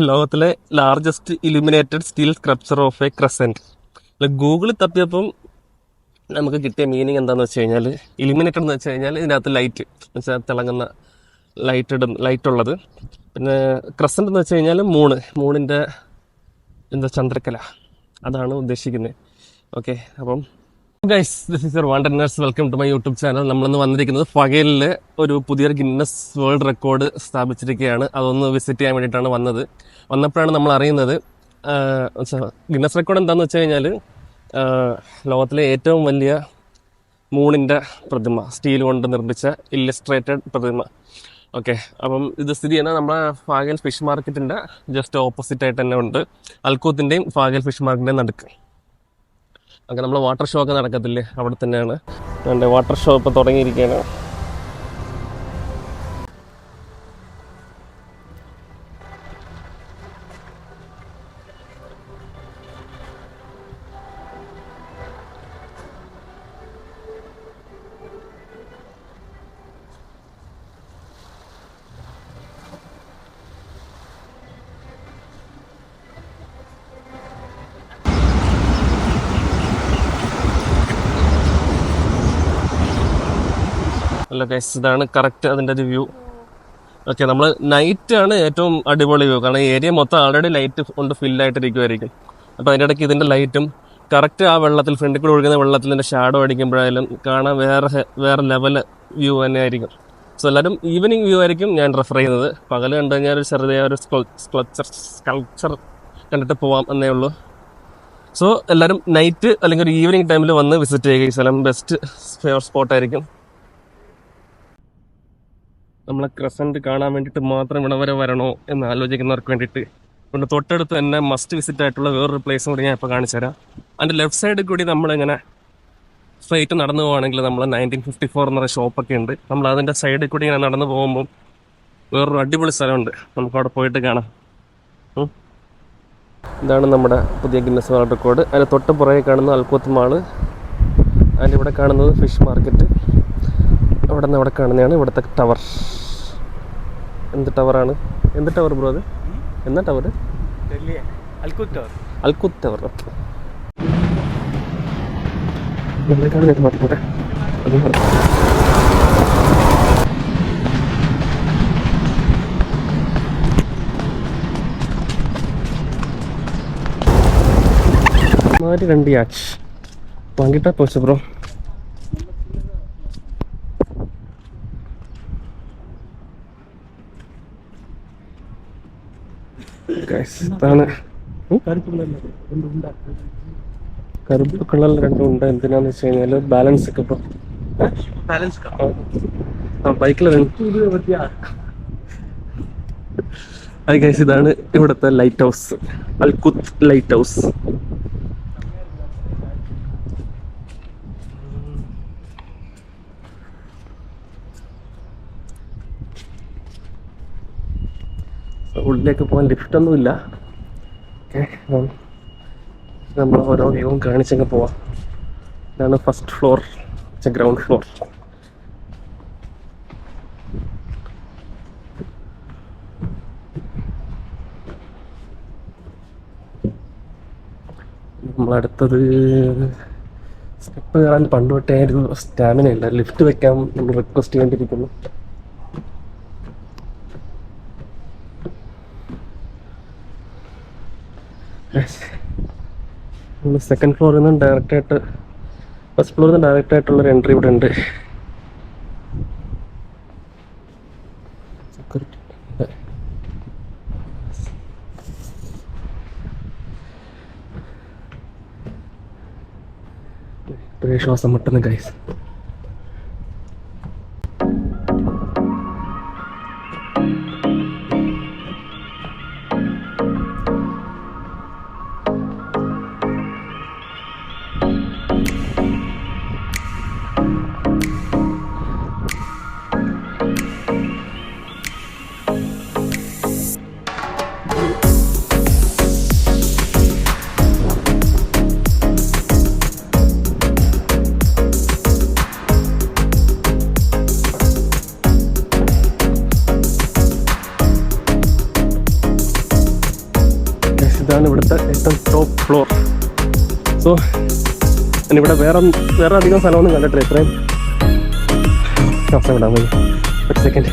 ലോകത്തിലെ largest illuminated steel sculpture of a crescent. ഗൂഗിളിൽ തപ്പിയപ്പം നമുക്ക് കിട്ടിയ മീനിങ് എന്താണെന്ന് വെച്ച് കഴിഞ്ഞാൽ, ഇലുമിനേറ്റഡ് എന്ന് വെച്ച് കഴിഞ്ഞാൽ ഇതിനകത്ത് ലൈറ്റ് വെച്ചാൽ തിളങ്ങുന്ന ലൈറ്റ് ഉള്ളത്. പിന്നെ ക്രസൻറ്റ് എന്ന് വെച്ച് കഴിഞ്ഞാൽ മൂണിൻ്റെ എന്താ ചന്ദ്രക്കല, അതാണ് ഉദ്ദേശിക്കുന്നത്. ഓക്കെ, അപ്പം guys, this is your wanderners, welcome to my YouTube channel. നമ്മളിന്ന് വന്നിരിക്കുന്നത് ഫഗേലിൽ ഒരു പുതിയൊരു ഗിന്നസ് വേൾഡ് റെക്കോർഡ് സ്ഥാപിച്ചിരിക്കുകയാണ്. അതൊന്ന് വിസിറ്റ് ചെയ്യാൻ വേണ്ടിയിട്ടാണ് വന്നപ്പോഴാണ് നമ്മൾ അറിയുന്നത്. ഗിന്നസ് റെക്കോർഡ് എന്താണെന്ന് വെച്ച് കഴിഞ്ഞാൽ, ലോകത്തിലെ ഏറ്റവും വലിയ മൂണിൻ്റെ പ്രതിമ, സ്റ്റീൽ കൊണ്ട് നിർമ്മിച്ച ഇല്ലസ്ട്രേറ്റഡ് പ്രതിമ. ഓക്കെ, അപ്പം ഇത് സ്ഥിതി ചെയ്യുന്നത് നമ്മുടെ ഫാഗൽ ഫിഷ് മാർക്കറ്റിൻ്റെ ജസ്റ്റ് ഓപ്പോസിറ്റ് ആയിട്ട് തന്നെ ഉണ്ട്. അൽക്കൂത്തിൻ്റെയും ഫാഗൽ ഫിഷ് മാർക്കറ്റിൻ്റെയും നടുക്ക്. അങ്ങനെ നമ്മൾ വാട്ടർ ഷോ ഒക്കെ നടക്കത്തില്ലേ, അവിടെ തന്നെയാണ്. എൻ്റെ വാട്ടർ ഷോ ഇപ്പോൾ തുടങ്ങിയിരിക്കുകയാണ്. അല്ല ഗൈസ്, ഇതാണ് കറക്റ്റ് അതിൻ്റെ ഒരു വ്യൂ. ഓക്കെ, നമ്മൾ നൈറ്റ് ആണ് ഏറ്റവും അടിപൊളി വ്യൂ, കാരണം ഏരിയ മൊത്തം ആൾറെഡി ലൈറ്റ് കൊണ്ട് ഫില്ലായിട്ടിരിക്കുമായിരിക്കും. അപ്പോൾ അതിൻ്റെ ഇടയ്ക്ക് ഇതിൻ്റെ ലൈറ്റും കറക്റ്റ് ആ വെള്ളത്തിൽ, ഫ്രണ്ടിൽ കൂടെ ഒഴുകുന്ന വെള്ളത്തിൻ്റെ ഷാഡോ അടിക്കുമ്പോഴായാലും കാണാൻ വേറെ ലെവൽ വ്യൂ തന്നെ ആയിരിക്കും. സോ എല്ലാവരും ഈവനിങ് വ്യൂ ആയിരിക്കും ഞാൻ റെഫർ ചെയ്യുന്നത്. പകൽ കണ്ടു കഴിഞ്ഞാൽ ഒരു ചെറുതായ ഒരു സ്കൾപ്ചർ കണ്ടിട്ട് പോവാം എന്നേ ഉള്ളൂ. സോ എല്ലാവരും നൈറ്റ് അല്ലെങ്കിൽ ഒരു ഈവനിങ് ടൈമിൽ വന്ന് വിസിറ്റ് ചെയ്യുക. ഈ സ്ഥലം ബെസ്റ്റ് ഫേവർ സ്പോട്ടായിരിക്കും. നമ്മളെ ക്രസൻറ്റ് കാണാൻ വേണ്ടിയിട്ട് മാത്രം ഇവിടെ വരെ വരണോ എന്ന് ആലോചിക്കുന്നവർക്ക് വേണ്ടിയിട്ട് ഇവിടെ തൊട്ടടുത്ത് തന്നെ മസ്റ്റ് വിസിറ്റ് ആയിട്ടുള്ള വേറൊരു പ്ലേസും കൂടി ഞാൻ ഇപ്പോൾ കാണിച്ചു തരാം. അതിൻ്റെ ലെഫ്റ്റ് സൈഡിൽ കൂടി നമ്മളിങ്ങനെ സ്ട്രൈറ്റ് നടന്നു പോവുകയാണെങ്കിൽ നമ്മൾ 1954 എന്നൊരു ഷോപ്പൊക്കെ ഉണ്ട്. നമ്മൾ അതിൻ്റെ സൈഡിൽ കൂടി ഇങ്ങനെ നടന്നു പോകുമ്പം വേറൊരു അടിപൊളി സ്ഥലമുണ്ട്, നമുക്കവിടെ പോയിട്ട് കാണാം. ഇതാണ് നമ്മുടെ പുതിയ ഗിന്നസ് വേൾഡ് റെക്കോർഡ്. അതിന് തൊട്ട് പുറകെ കാണുന്ന അൽക്കൂത്ത് മാള്, അതിൻ്റെ ഇവിടെ കാണുന്നത് ഫിഷ് മാർക്കറ്റ്. അവിടെ കാണുന്നതാണ് ഇവിടുത്തെ ടവർ. എന്ത് ടവറാണ്? എന്ത് ടവർ ബ്രോ അത്? എന്നാ ടവർ? അൽക്കൂത്ത് ടവർ. ഓക്കെ, രണ്ട് യാച്ച് വാങ്ങിട്ടാ പോച്ച ബ്രോ. ഇതാണ് കറുപ്പ് കളറിൽ രണ്ടും ഉണ്ട്. എന്തിനാന്ന് വെച്ച് കഴിഞ്ഞാൽ ബാലൻസ് ഒക്കെ ഇപ്പൊ ബൈക്കിൽ ഇതാണ് ഇവിടുത്തെ ലൈറ്റ് ഹൗസ്, അൽക്കുത്ത് ലൈറ്റ് ഹൗസ്. ഉള്ളിലേക്ക് പോകാൻ ലിഫ്റ്റൊന്നുമില്ല. ഓക്കെ, നമ്മൾ ഓരോ വ്യൂവും കാണിച്ചങ്ങ് പോവാം. ഇതാണ് ഫസ്റ്റ് ഫ്ലോർ, ഗ്രൗണ്ട് ഫ്ലോർ. നമ്മളടുത്തത് സ്റ്റെപ്പ് കയറാൻ പണ്ട് തൊട്ടേ ഒരു സ്റ്റാമിന ഇല്ല. ലിഫ്റ്റ് വെക്കാൻ നമ്മൾ റിക്വസ്റ്റ് ചെയ്യേണ്ടിയിരിക്കുന്നു. സെക്കൻഡ് ഫ്ലോറിൽ നിന്ന് ഡയറക്റ്റായിട്ട്, ഫസ്റ്റ് ഫ്ലോറിൽ നിന്ന് ഡയറക്റ്റായിട്ടുള്ളൊരു എൻട്രി ഇവിടെ ഉണ്ട്. ശ്വാസം മുട്ടുന്നു ഗൈസ്. ഇതാണ് ഇവിടുത്തെ ഏറ്റവും ടോപ്പ് ഫ്ലോർ. സോ ഞാനിവിടെ വേറെ അധികം സ്ഥലമൊന്നും കണ്ടിട്ടില്ല. ഇത്രയും ശ്വാസം വിടാൻ മതി. ഒരു സെക്കൻഡ്.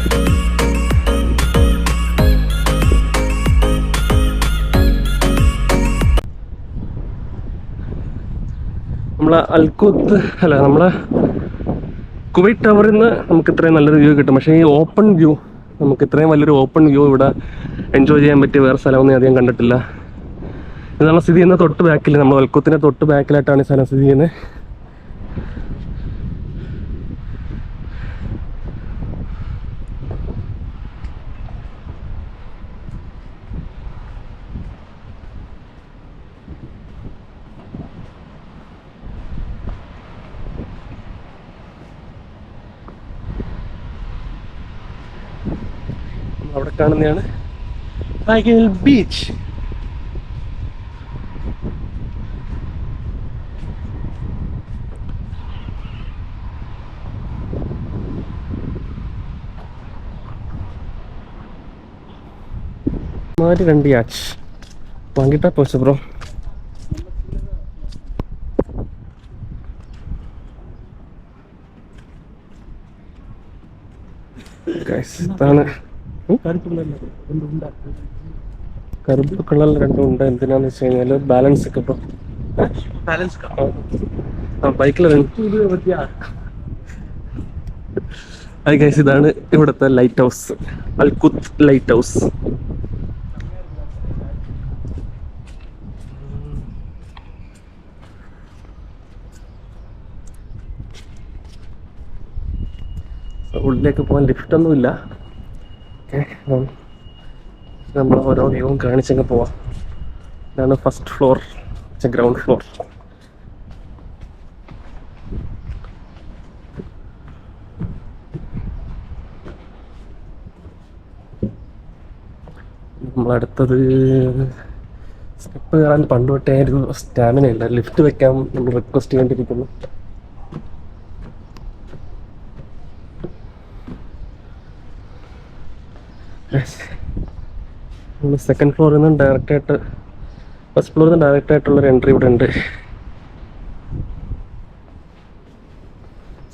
നമ്മളെ നമ്മളെ കുവൈറ്റ് ടവറിൽ നിന്ന് നമുക്ക് ഇത്രയും നല്ലൊരു വ്യൂ കിട്ടും. പക്ഷേ ഈ ഓപ്പൺ വ്യൂ, നമുക്ക് ഇത്രയും വലിയൊരു ഓപ്പൺ വ്യൂ ഇവിടെ എൻജോയ് ചെയ്യാൻ പറ്റിയ വേറെ സ്ഥലമൊന്നും അധികം കണ്ടിട്ടില്ല. ഇത് നമ്മൾ സ്ഥിതി ചെയ്യുന്ന തൊട്ട് ബാക്കിൽ, നമ്മൾ അൽക്കുത്തിൻ്റെ തൊട്ട് ബാക്കിലായിട്ടാണ് ഈ സ്ഥലം സ്ഥിതി ചെയ്യുന്നത്. അവിടെ കാണുന്നതാണ് അഗൈൽ ബീച്ച്. മാരി 2 യാച്ച് വാങ്ങിട്ടാ പോച്ച ബ്രോ. ഇതാണ് കറുപ്പ് കളറിൽ 2 ഉണ്ട്. എന്തിനാന്ന് വെച്ച് കഴിഞ്ഞാല് ബാലൻസ് ഒക്കെ ഇപ്പൊ ബൈക്കിൽ ഇതാണ് ഇവിടുത്തെ ലൈറ്റ് ഹൗസ്, അൽകുത്ത് ലൈറ്റ് ഹൗസ്. ഉള്ളിലേക്ക് പോകാൻ ലിഫ്റ്റൊന്നുമില്ല. ഓക്കെ, നമ്മൾ ഓരോ വ്യൂവും കാണിച്ചങ്ങ് പോവാം. ഇതാണ് ഫസ്റ്റ് ഫ്ലോർ, ഗ്രൗണ്ട് ഫ്ലോർ. നമ്മളടുത്തത് സ്റ്റെപ്പ് കയറാൻ പണ്ട് തൊട്ടേ ഒരു സ്റ്റാമിന ഇല്ല. ലിഫ്റ്റ് വെക്കാൻ നമ്മൾ റിക്വസ്റ്റ് ചെയ്യേണ്ടിയിരിക്കുന്നു. സെക്കൻഡ് ഫ്ലോറിൽ നിന്ന് ഡയറക്റ്റായിട്ട്, ഫസ്റ്റ് ഫ്ലോറിൽ നിന്ന് ഡയറക്റ്റായിട്ടുള്ളൊരു എൻട്രി ഇവിടെ ഉണ്ട്.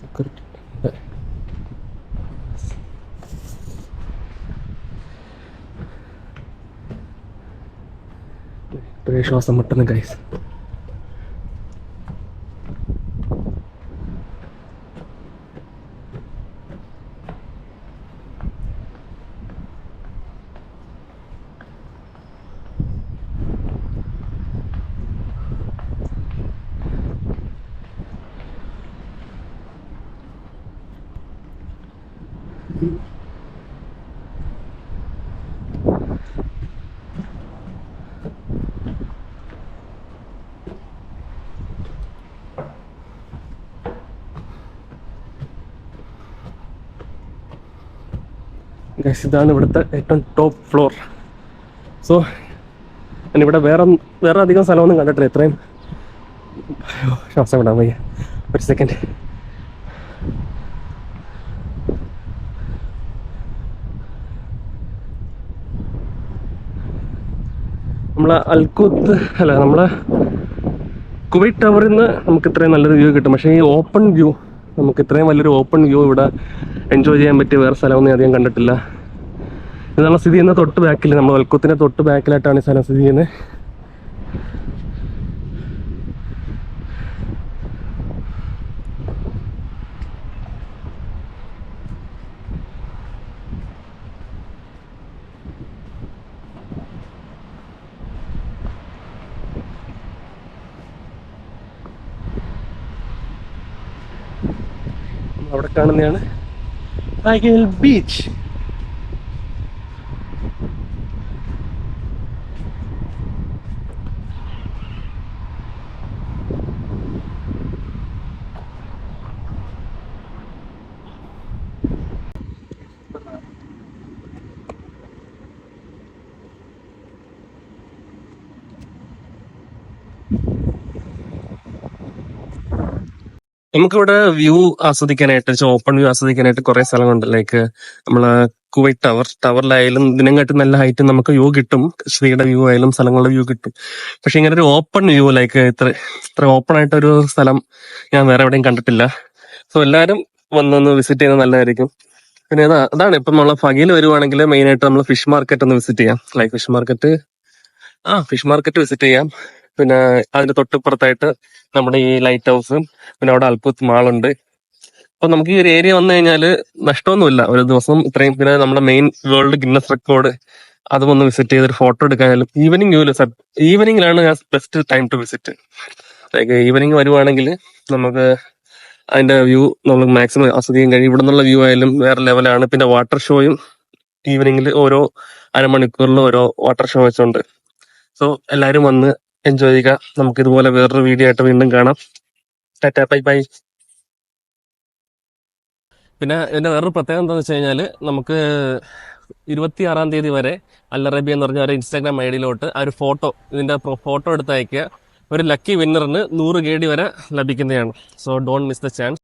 സെക്യൂരിറ്റി ശ്വാസം മുട്ടുന്നു ഗൈസ്. ഇതാണ് ഇവിടുത്തെ ഏറ്റവും ടോപ്പ് ഫ്ലോർ. സോ ഞാനിവിടെ വേറെ അധികം സ്ഥലമൊന്നും കണ്ടിട്ടില്ല. ഇത്രയും ശ്വാസം വിടാൻ വയ്യ. ഒരു സെക്കൻഡ്. നമ്മളെ നമ്മളെ കുവൈറ്റ് ടവറിൽ നിന്ന് നമുക്ക് ഇത്രയും നല്ലൊരു വ്യൂ കിട്ടും. പക്ഷേ ഈ ഓപ്പൺ വ്യൂ, നമുക്ക് ഇത്രയും വലിയൊരു ഓപ്പൺ വ്യൂ ഇവിടെ എൻജോയ് ചെയ്യാൻ പറ്റിയ വേറെ സ്ഥലമൊന്നും അധികം കണ്ടിട്ടില്ല. ഇത് നമ്മൾ സ്ഥിതി ചെയ്യുന്ന തൊട്ട് ബാക്കിൽ, നമ്മൾ അൽക്കുത്തിൻ്റെ തൊട്ട് ബാക്കിലായിട്ടാണ് ഈ സ്ഥലം സ്ഥിതി ചെയ്യുന്നത്. അവിടെ കാണുന്നതാണ് അഗൈൽ ബീച്ച്. നമുക്കിവിടെ വ്യൂ ആസ്വദിക്കാനായിട്ട്, ഓപ്പൺ വ്യൂ ആസ്വദിക്കാനായിട്ട് കുറെ സ്ഥലങ്ങളുണ്ട്. ലൈക്ക് നമ്മളെ കുവൈറ്റ് ടവറിലായാലും ഇതിനെക്കാട്ടും നല്ല ഹൈറ്റ് നമുക്ക് വ്യൂ കിട്ടും. ശ്രീയുടെ വ്യൂ ആയാലും സ്ഥലങ്ങളുടെ വ്യൂ കിട്ടും. പക്ഷെ ഇങ്ങനെ ഒരു ഓപ്പൺ വ്യൂ ലൈക്ക് ഇത്ര ഓപ്പൺ ആയിട്ട് ഒരു സ്ഥലം ഞാൻ വേറെ എവിടെയും കണ്ടിട്ടില്ല. സോ എല്ലാവരും വന്നൊന്ന് വിസിറ്റ് ചെയ്യുന്നത് നല്ലതായിരിക്കും. പിന്നെ അതാണ് ഇപ്പം നമ്മളെ ഫഗീൽ വരുവാണെങ്കിൽ മെയിൻ ആയിട്ട് നമ്മൾ ഫിഷ് മാർക്കറ്റ് ഒന്ന് വിസിറ്റ് ചെയ്യാം. ലൈക്ക് ഫിഷ് മാർക്കറ്റ് വിസിറ്റ് ചെയ്യാം. പിന്നെ അതിന്റെ തൊട്ടിപ്പുറത്തായിട്ട് നമ്മുടെ ഈ ലൈറ്റ് ഹൗസും പിന്നെ അവിടെ അൽപുത്ത് മാളുണ്ട്. അപ്പൊ നമുക്ക് ഈ ഒരു ഏരിയ വന്നു കഴിഞ്ഞാല് നഷ്ടമൊന്നുമില്ല. ഒരു ദിവസം ഇത്രയും പിന്നെ നമ്മുടെ മെയിൻ വേൾഡ് ഗിന്നസ് റെക്കോർഡ് അതും ഒന്ന് വിസിറ്റ് ചെയ്ത് ഒരു ഫോട്ടോ എടുക്കാനാലും ഈവനിങ്ങിലാണ് best time to visit. Like evening വരുവാണെങ്കിൽ നമുക്ക് അതിന്റെ വ്യൂ നമ്മൾ മാക്സിമം ആസ്വദിക്കാൻ കഴിയും. ഇവിടെ നിന്നുള്ള വ്യൂ ആയാലും വേറെ ലെവലാണ്. പിന്നെ വാട്ടർ ഷോയും ഈവനിങ്ങിൽ ഓരോ അരമണിക്കൂറിൽ ഓരോ വാട്ടർ ഷോ വെച്ചുണ്ട്. സോ എല്ലാവരും വന്ന് എൻജോയ് ചെയ്യുക. നമുക്ക് ഇതുപോലെ വേറൊരു വീഡിയോ ആയിട്ട് വീണ്ടും കാണാം. Tata bye bye. പിന്നെ ഇതിന്റെ വേറൊരു പ്രത്യേകത എന്താണെന്ന് വെച്ച് കഴിഞ്ഞാൽ നമുക്ക് 26-ാം തീയതി വരെ അൽ അറേബ്യ എന്ന് പറഞ്ഞ ഒരു ഇൻസ്റ്റാഗ്രാം ഐഡിയിലോട്ട് ആ ഒരു ഇതിന്റെ ഫോട്ടോ എടുത്ത് അയക്കുക. ഒരു ലക്കി വിന്നറിന് 100 KD വരെ ലഭിക്കുന്നതാണ്. So don't miss the chance.